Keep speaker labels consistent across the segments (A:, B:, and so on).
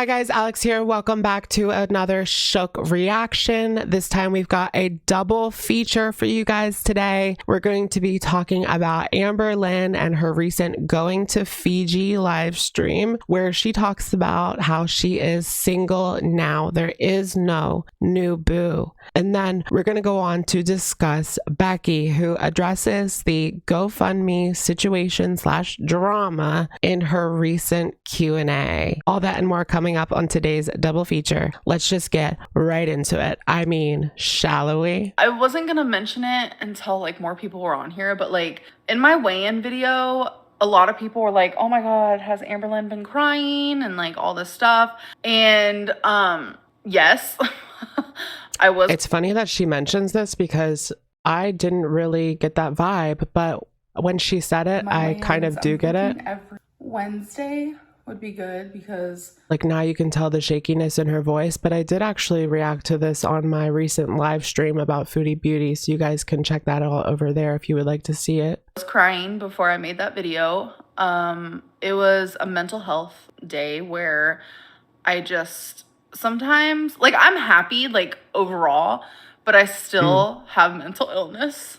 A: Hi guys, Alex here. Welcome back to another Shook reaction. This time we've got a double feature for you guys today. We're going to be talking about Amberlynn and her recent Going to Fiji live stream, where she talks about how she is single now. There is no new boo. And then we're going to go on to discuss Becky, who addresses the GoFundMe situation / drama in her recent Q&A. All that and more coming up on today's double feature. Let's just get right into it. I mean, shall we?
B: I wasn't gonna mention it until like more people were on here, but like in my weigh-in video, a lot of people were like, oh my God, has Amberlynn been crying and like all this stuff? And yes, I was.
A: It's funny that she mentions this because I didn't really get that vibe, but when she said it, I kind of do get it.
B: Every Wednesday would be good because
A: like now you can tell the shakiness in her voice, but I did actually react to this on my recent live stream about Foodie Beauty, so you guys can check that out over there if you would like to see it.
B: I was crying before I made that video. It was a mental health day where I just sometimes like I'm happy like overall, but I still have mental illness.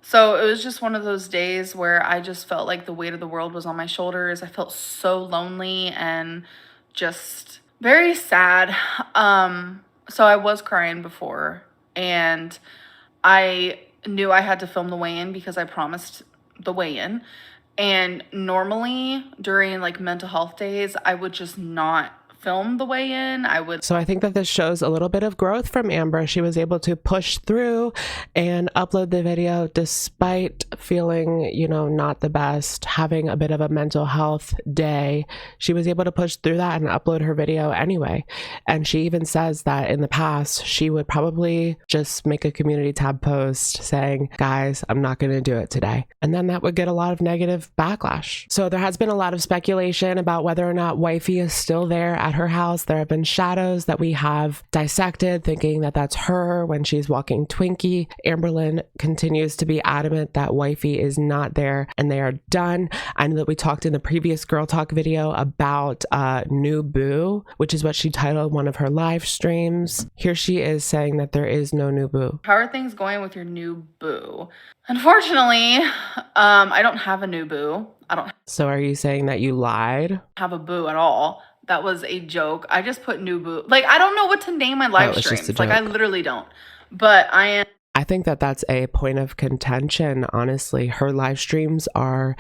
B: So it was just one of those days where I just felt like the weight of the world was on my shoulders. I felt so lonely and just very sad. So I was crying before, and I knew I had to film the weigh-in because I promised the weigh-in. And normally during like mental health days, I would just not film the weigh-in.
A: So I think that this shows a little bit of growth from Amber. She was able to push through and upload the video despite feeling, you know, not the best, having a bit of a mental health day. She was able to push through that and upload her video anyway. And she even says that in the past, she would probably just make a community tab post saying, guys, I'm not going to do it today. And then that would get a lot of negative backlash. So there has been a lot of speculation about whether or not Wifey is still there at her house. There have been shadows that we have dissected, thinking that that's her when she's walking Twinkie. Amberlynn continues to be adamant that Wifey is not there and they are done. I know that we talked in the previous Girl Talk video about New Boo, which is what she titled one of her live streams. Here she is saying that there is no new boo.
B: How are things going with your new boo? Unfortunately, I don't have a new boo.
A: So are you saying that you lied?
B: Have a boo at all. That was a joke. I just put new boo. Like, I don't know what to name my live streams. Like, I literally don't. But I
A: think that that's a point of contention, honestly. Her live streams are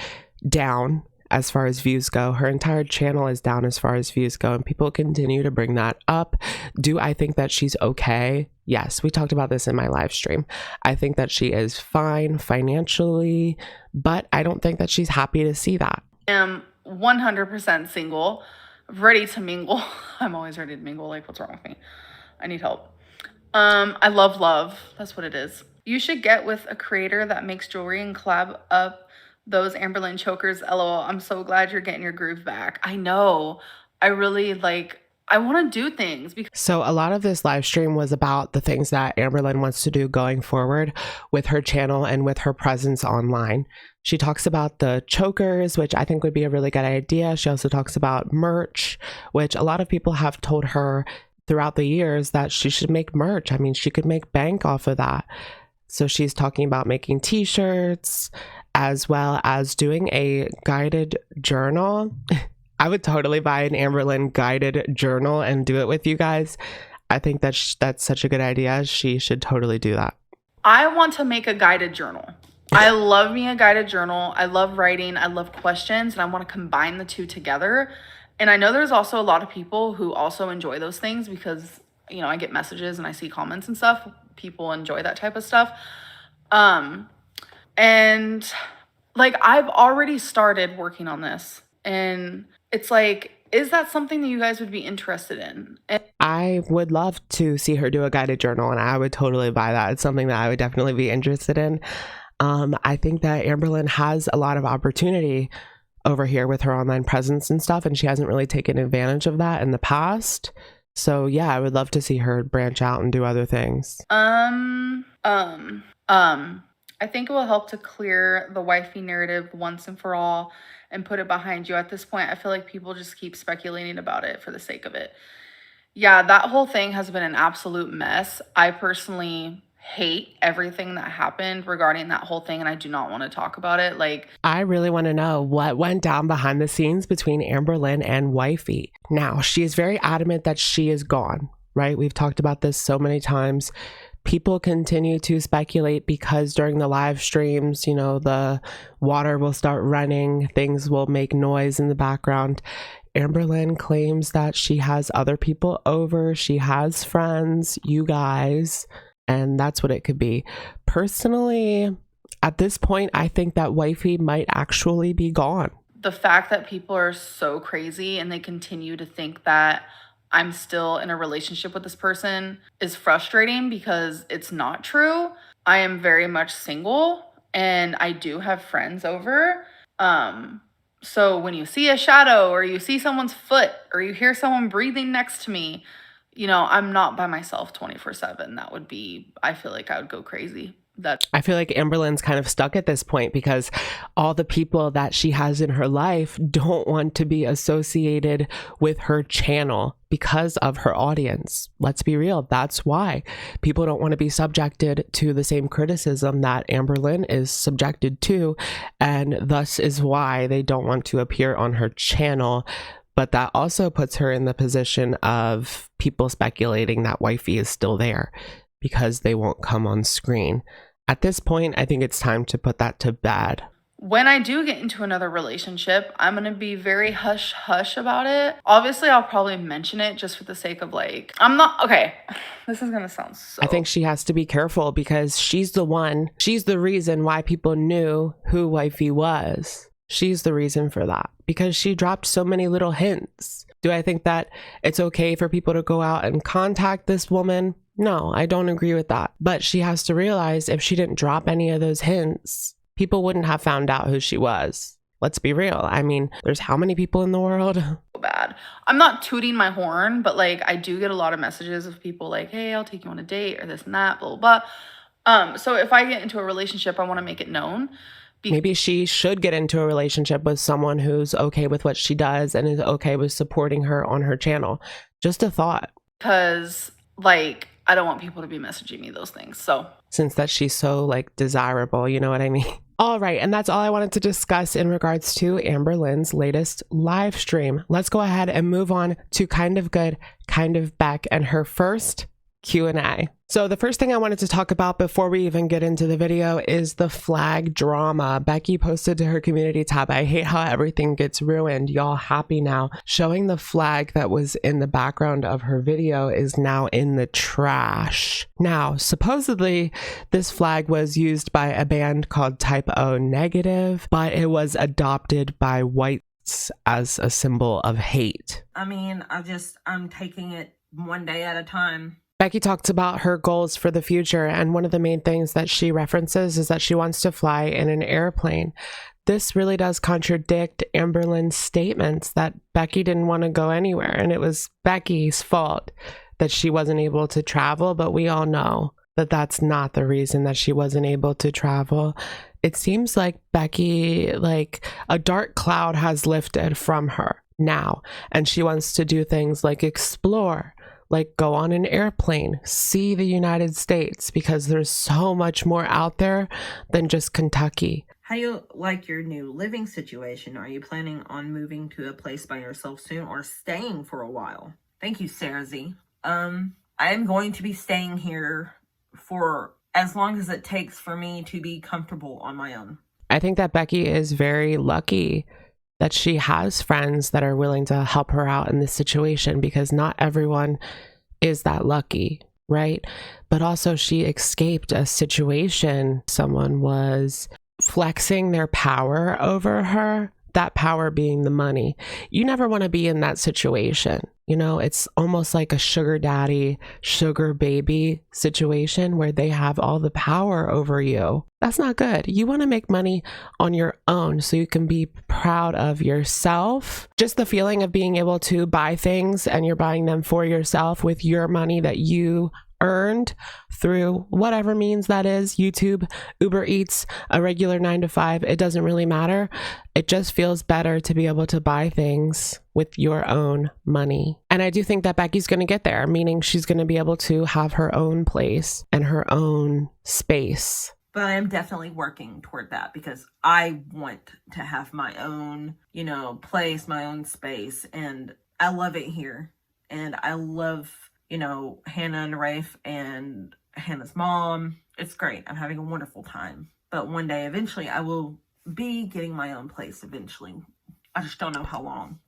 A: down as far as views go. Her entire channel is down as far as views go, and people continue to bring that up. Do I think that she's okay? Yes, we talked about this in my live stream. I think that she is fine financially, but I don't think that she's happy to see that.
B: I am 100% single, ready to mingle. I'm always ready to mingle. Like, what's wrong with me? I need help. I love love. That's what it is. You should get with a creator that makes jewelry and collab up those Amberlynn chokers. LOL. I'm so glad you're getting your groove back. I know. I really like, I want to do things.
A: So a lot of this live stream was about the things that Amberlynn wants to do going forward with her channel and with her presence online. She talks about the chokers, which I think would be a really good idea. She also talks about merch, which a lot of people have told her throughout the years that she should make merch. I mean, she could make bank off of that. So she's talking about making t-shirts as well as doing a guided journal. I would totally buy an Amberlynn guided journal and do it with you guys. I think that's such a good idea. She should totally do that.
B: I want to make a guided journal. I love me a guided journal. I love writing. I love questions, and I want to combine the two together. And I know there's also a lot of people who also enjoy those things because, you know, I get messages and I see comments and stuff. People enjoy that type of stuff. And like, I've already started working on this, and it's like, is that something that you guys would be interested in?
A: I would love to see her do a guided journal, and I would totally buy that. It's something that I would definitely be interested in. I think that Amberlynn has a lot of opportunity over here with her online presence and stuff, and she hasn't really taken advantage of that in the past. So yeah, I would love to see her branch out and do other things.
B: I think it will help to clear the wifey narrative once and for all and put it behind you. At this point, I feel like people just keep speculating about it for the sake of it. Yeah, that whole thing has been an absolute mess. I personally hate everything that happened regarding that whole thing, and I do not want to talk about it. Like,
A: I really want to know what went down behind the scenes between Amberlynn and wifey. Now, she is very adamant that she is gone, right? We've talked about this so many times. People continue to speculate because during the live streams, you know, the water will start running, things will make noise in the background. Amberlynn claims that she has other people over, she has friends, you guys, and that's what it could be. Personally, at this point, I think that wifey might actually be gone.
B: the fact that people are so crazy and they continue to think that I'm still in a relationship with this person is frustrating because it's not true. I am very much single and I do have friends over. So when you see a shadow or you see someone's foot or you hear someone breathing next to me, you know, I'm not by myself 24/7. That would be, I feel like I would go crazy.
A: I feel like Amberlynn's kind of stuck at this point because all the people that she has in her life don't want to be associated with her channel because of her audience. Let's be real. That's why people don't want to be subjected to the same criticism that Amberlynn is subjected to. And thus is why they don't want to appear on her channel. But that also puts her in the position of people speculating that wifey is still there because they won't come on screen. At this point, I think it's time to put that to bed.
B: When I do get into another relationship, I'm going to be very hush hush about it. Obviously, I'll probably mention it just for the sake of like, I'm not, okay, this is going to sound so.
A: I think she has to be careful because she's the reason why people knew who wifey was. She's the reason for that because she dropped so many little hints. Do I think that it's okay for people to go out and contact this woman? No, I don't agree with that. But she has to realize if she didn't drop any of those hints, people wouldn't have found out who she was. Let's be real. I mean, there's how many people in the world?
B: Bad. I'm not tooting my horn, but like I do get a lot of messages of people like, hey, I'll take you on a date or this and that, blah, blah, blah. So if I get into a relationship, I want to make it known.
A: Maybe she should get into a relationship with someone who's okay with what she does and is okay with supporting her on her channel. Just a thought.
B: Because like, I don't want people to be messaging me those things. So
A: since that she's so like desirable, you know what I mean? All right. And that's all I wanted to discuss in regards to Amberlynn's latest live stream. Let's go ahead and move on to Kind of Good, Kind of Beck and her first Q&A. So the first thing I wanted to talk about before we even get into the video is the flag drama. Becky posted to her community tab, I hate how everything gets ruined. Y'all happy now? Showing the flag that was in the background of her video is now in the trash. Now, supposedly this flag was used by a band called Type O Negative, but it was adopted by whites as a symbol of hate.
C: I mean, I'm taking it one day at a time.
A: Becky talks about her goals for the future, and one of the main things that she references is that she wants to fly in an airplane. This really does contradict Amberlynn's statements that Becky didn't want to go anywhere, and it was Becky's fault that she wasn't able to travel, but we all know that that's not the reason that she wasn't able to travel. It seems like Becky, like a dark cloud has lifted from her now, and she wants to do things like explore, like go on an airplane, see the United States, because there's so much more out there than just Kentucky.
C: How do you like your new living situation? Are you planning on moving to a place by yourself soon or staying for a while? Thank you, Sarah Z. I am going to be staying here for as long as it takes for me to be comfortable on my own.
A: I think that Becky is very lucky that she has friends that are willing to help her out in this situation, because not everyone is that lucky, right? But also she escaped a situation. Someone was flexing their power over her, that power being the money. You never want to be in that situation. You know, it's almost like a sugar daddy, sugar baby situation where they have all the power over you. That's not good. You want to make money on your own so you can be proud of yourself. Just the feeling of being able to buy things and you're buying them for yourself with your money that you earned through whatever means that is, YouTube, Uber Eats, a regular 9 to 5, it doesn't really matter. It just feels better to be able to buy things with your own money. And I do think that Becky's going to get there, meaning she's going to be able to have her own place and her own space.
C: But I am definitely working toward that because I want to have my own, place, my own space. And I love it here. And I love, Hannah and Rafe and Hannah's mom. It's great. I'm having a wonderful time. But one day, eventually, I will be getting my own place eventually. I just don't know how long,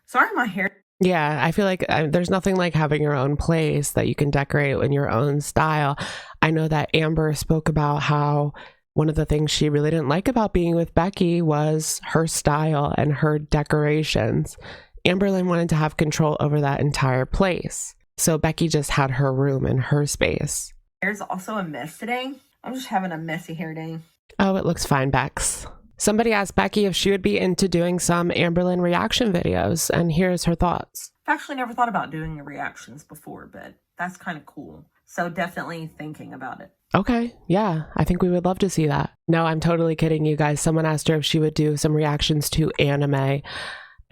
C: Sorry, my hair.
A: Yeah, I feel like there's nothing like having your own place that you can decorate in your own style. I know that Amber spoke about how one of the things she really didn't like about being with Becky was her style and her decorations. Amberlynn wanted to have control over that entire place. So Becky just had her room and her space.
C: There's also a mess today. I'm just having a messy hair day.
A: Oh, it looks fine, Bex. Somebody asked Becky if she would be into doing some Amberlynn reaction videos, and here's her thoughts.
C: I've actually never thought about doing the reactions before, but that's kind of cool. So definitely thinking about it.
A: Okay, yeah, I think we would love to see that. No, I'm totally kidding you guys. Someone asked her if she would do some reactions to anime.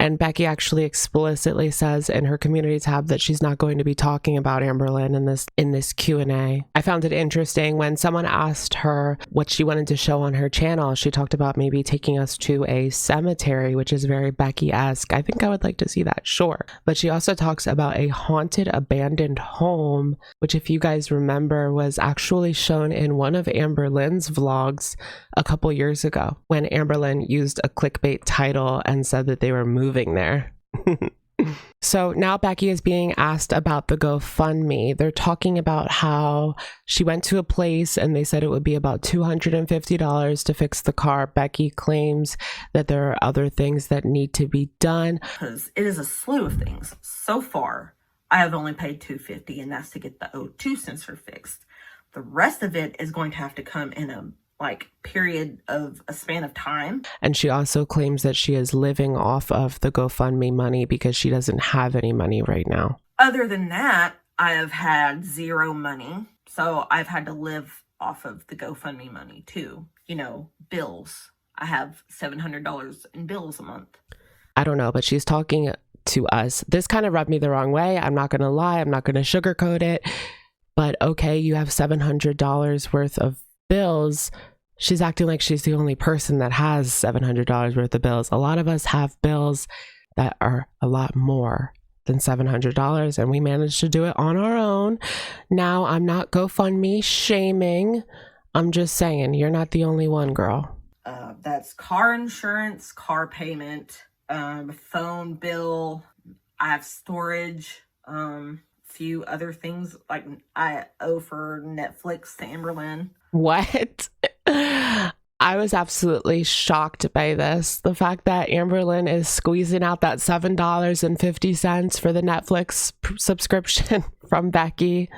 A: And Becky actually explicitly says in her community tab that she's not going to be talking about Amberlynn in this Q&A. I found it interesting when someone asked her what she wanted to show on her channel. She talked about maybe taking us to a cemetery, which is very Becky-esque. I think I would like to see that, sure. But she also talks about a haunted abandoned home, which if you guys remember was actually shown in one of Amberlynn's vlogs a couple years ago when Amberlynn used a clickbait title and said that they were moving there. So now Becky is being asked about the GoFundMe. They're talking about how she went to a place and they said it would be about $250 to fix the car. Becky claims that there are other things that need to be done.
C: Because it is a slew of things. So far, I have only paid $250, and that's to get the O2 sensor fixed. The rest of it is going to have to come in a period of a span of time.
A: And she also claims that she is living off of the GoFundMe money because she doesn't have any money right now.
C: Other than that, I have had zero money. So I've had to live off of the GoFundMe money too. Bills. I have $700 in bills a month.
A: I don't know, but she's talking to us. This kind of rubbed me the wrong way. I'm not going to lie. I'm not going to sugarcoat it. But okay, you have $700 worth of bills. She's acting like she's the only person that has $700 worth of bills. A lot of us have bills that are a lot more than $700, and we managed to do it on our own. Now, I'm not GoFundMe shaming. I'm just saying, you're not the only one, girl.
C: That's car insurance, car payment, phone bill. I have storage, few other things like I owe for Netflix to Amberlynn.
A: What? I was absolutely shocked by this. The fact that Amberlynn is squeezing out that $7.50 for the Netflix subscription from Becky.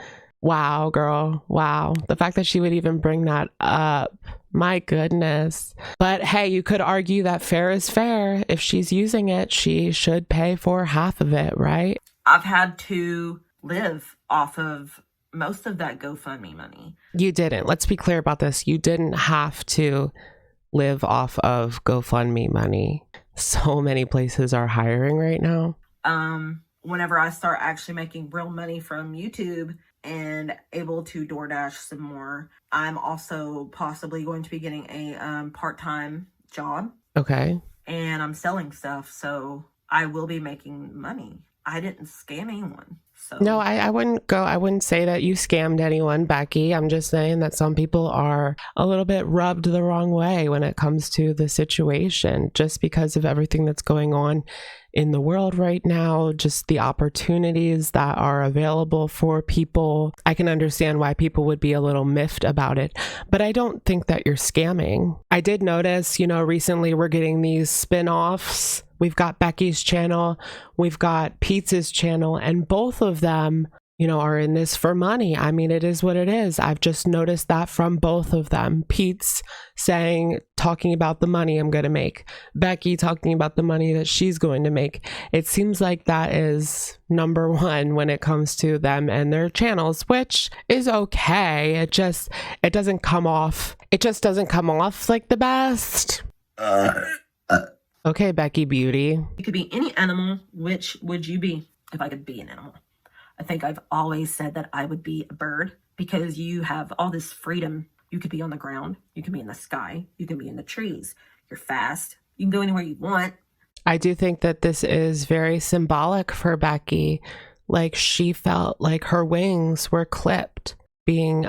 A: Wow, girl. Wow. The fact that she would even bring that up. My goodness. But hey, you could argue that fair is fair. If she's using it, she should pay for half of it, right?
C: I've had to live off of most of that GoFundMe money.
A: You didn't. Let's be clear about this. You didn't have to live off of GoFundMe money. So many places are hiring right now.
C: Whenever I start actually making real money from YouTube and able to DoorDash some more, I'm also possibly going to be getting a part-time job.
A: Okay.
C: And I'm selling stuff, so I will be making money. I didn't scam anyone. So.
A: No, I wouldn't say that you scammed anyone, Becky. I'm just saying that some people are a little bit rubbed the wrong way when it comes to the situation, just because of everything that's going on in the world right now, just the opportunities that are available for people. I can understand why people would be a little miffed about it, but I don't think that you're scamming. I did notice, recently we're getting these spin-offs. We've got Becky's channel, we've got Pete's channel, and both of them, are in this for money. I mean, it is what it is. I've just noticed that from both of them. Pete's talking about the money I'm going to make. Becky talking about the money that she's going to make. It seems like that is number one when it comes to them and their channels, which is okay. It just doesn't come off like the best. Okay, Becky Beauty.
C: You could be any animal. Which would you be if I could be an animal? I think I've always said that I would be a bird because you have all this freedom. You could be on the ground. You can be in the sky. You can be in the trees. You're fast. You can go anywhere you want.
A: I do think that this is very symbolic for Becky. Like, she felt like her wings were clipped, being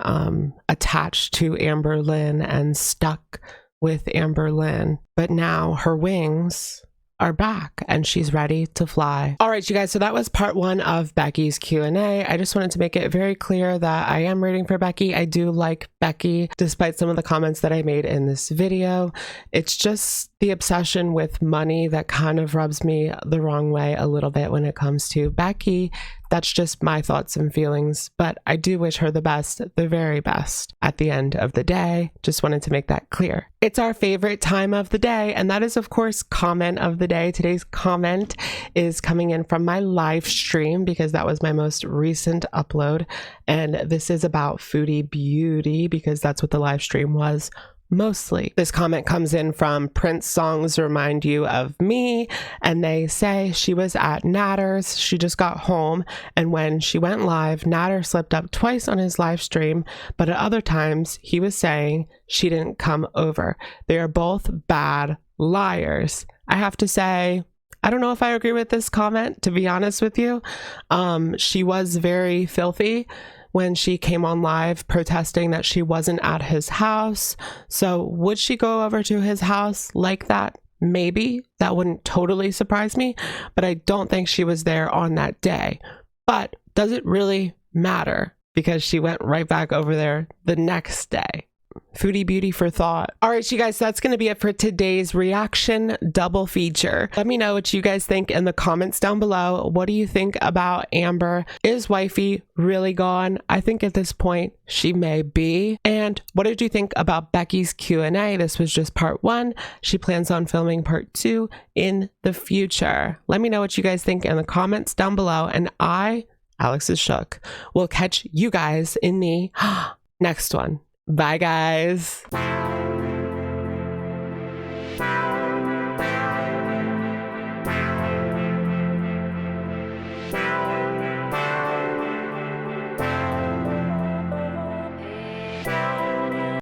A: attached to Amberlynn and stuck with Amberlynn. But now her wings are back and she's ready to fly. All right, you guys, so that was part one of Becky's Q&A. I just wanted to make it very clear that I am rooting for Becky. I do like Becky, despite some of the comments that I made in this video. It's just the obsession with money that kind of rubs me the wrong way a little bit when it comes to Becky. That's just my thoughts and feelings, but I do wish her the best, the very best at the end of the day. Just wanted to make that clear. It's our favorite time of the day, and that is, of course, comment of the day. Today's comment is coming in from my live stream because that was my most recent upload, and this is about Foodie Beauty because that's what the live stream was. Mostly. This comment comes in from Prince Songs Remind You of Me, and they say she was at Natter's. She just got home, and when she went live, Natter slipped up twice on his live stream, but at other times he was saying she didn't come over. They are both bad liars. I have to say, I don't know if I agree with this comment, to be honest with you. She was very filthy when she came on live protesting that she wasn't at his house. So would she go over to his house like that? Maybe. That wouldn't totally surprise me, but I don't think she was there on that day. But does it really matter? Because she went right back over there the next day. Foodie Beauty for thought. All right, you guys, that's going to be it for today's reaction double feature. Let me know what you guys think in the comments down below. What do you think about Amber? Is wifey really gone? I think at this point she may be. And what did you think about Becky's Q&A? This was just part one. She plans on filming part two in the future. Let me know what you guys think in the comments down below. And Alex is shook, will catch you guys in the next one. Bye, guys.